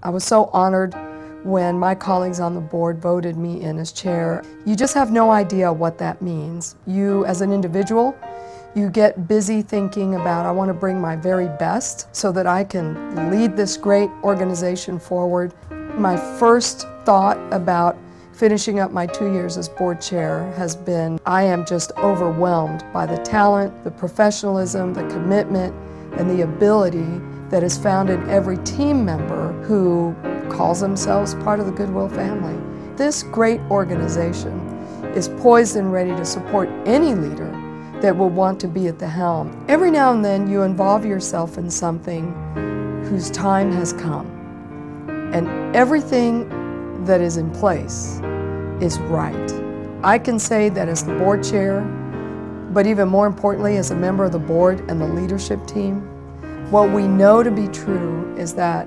I was so honored when my colleagues on the board voted me in as chair. You just have no idea what that means. You, as an individual, you get busy thinking about, I want to bring my very best so that I can lead this great organization forward. My first thought about finishing up my 2 years as board chair has been, I am just overwhelmed by the talent, the professionalism, the commitment, and the ability that is found in every team member who calls themselves part of the Goodwill family. This great organization is poised and ready to support any leader that will want to be at the helm. Every now and then you involve yourself in something whose time has come, and everything that is in place is right. I can say that as the board chair, but even more importantly as a member of the board and the leadership team, what we know to be true is that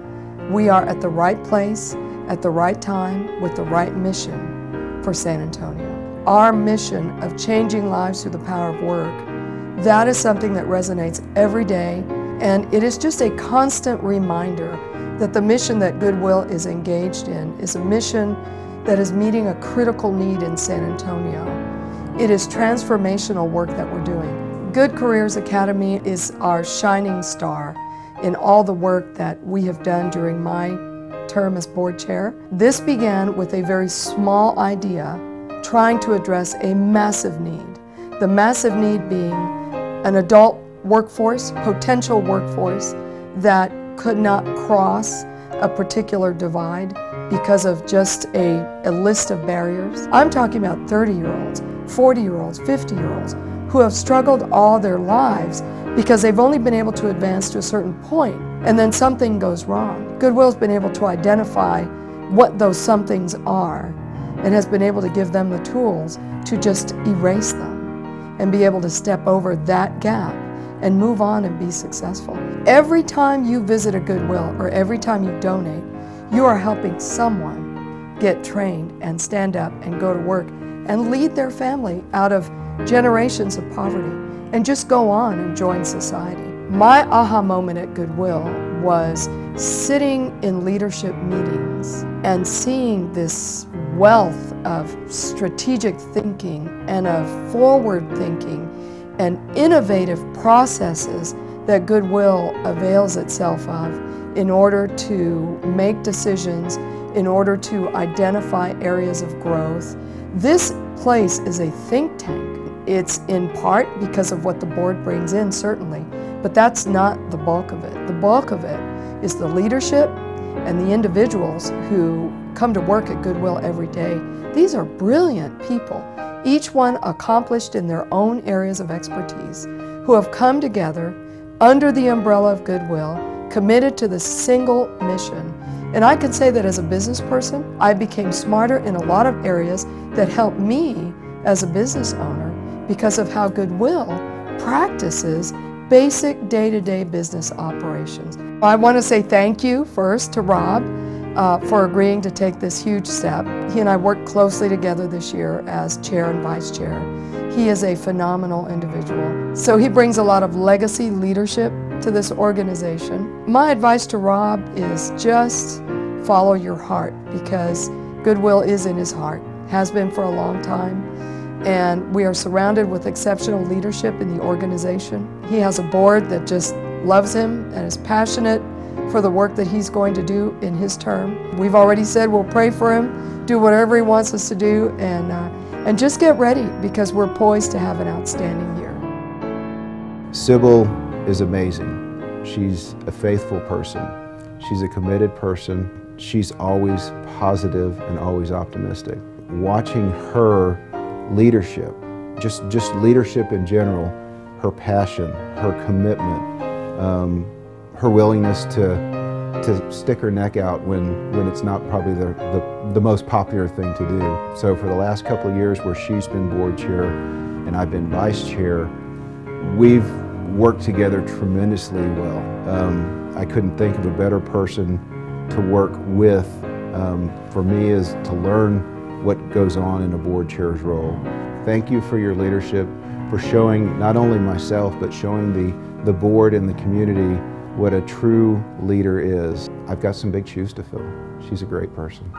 we are at the right place, at the right time, with the right mission for San Antonio. Our mission of changing lives through the power of work, that is something that resonates every day, and it is just a constant reminder that the mission that Goodwill is engaged in is a mission that is meeting a critical need in San Antonio. It is transformational work that we're doing. Good Careers Academy is our shining star in all the work that we have done during my term as board chair. This began with a very small idea trying to address a massive need. The massive need being an adult workforce, potential workforce, that could not cross a particular divide because of just a list of barriers. I'm talking about 30-year-olds, 40-year-olds, 50-year-olds who have struggled all their lives because they've only been able to advance to a certain point, and then something goes wrong. Goodwill's been able to identify what those somethings are and has been able to give them the tools to just erase them and be able to step over that gap and move on and be successful. Every time you visit a Goodwill or every time you donate, you are helping someone get trained and stand up and go to work and lead their family out of generations of poverty and just go on and join society. My aha moment at Goodwill was sitting in leadership meetings and seeing this wealth of strategic thinking and of forward thinking and innovative processes that Goodwill avails itself of in order to make decisions, in order to identify areas of growth. This place is a think tank. It's in part because of what the board brings in, certainly, but that's not the bulk of it. The bulk of it is the leadership and the individuals who come to work at Goodwill every day. These are brilliant people, each one accomplished in their own areas of expertise, who have come together under the umbrella of Goodwill, committed to the single mission. And I can say that as a business person, I became smarter in a lot of areas that helped me as a business owner because of how Goodwill practices basic day-to-day business operations. I want to say thank you first to Rob for agreeing to take this huge step. He and I worked closely together this year as chair and vice chair. He is a phenomenal individual. So he brings a lot of legacy leadership to this organization. My advice to Rob is just follow your heart, because Goodwill is in his heart, has been for a long time, and we are surrounded with exceptional leadership in the organization. He has a board that just loves him and is passionate for the work that he's going to do in his term. We've already said we'll pray for him, do whatever he wants us to do, and just get ready, because we're poised to have an outstanding year. Sybel is amazing. She's a faithful person. She's a committed person. She's always positive and always optimistic. Watching her leadership, just leadership in general, her passion, her commitment, her willingness to stick her neck out when it's not probably the most popular thing to do. So for the last couple of years where she's been board chair and I've been vice chair, we've worked together tremendously well. I couldn't think of a better person to work with for me is to learn what goes on in a board chair's role. Thank you for your leadership, for showing not only myself, but showing the board and the community what a true leader is. I've got some big shoes to fill. She's a great person.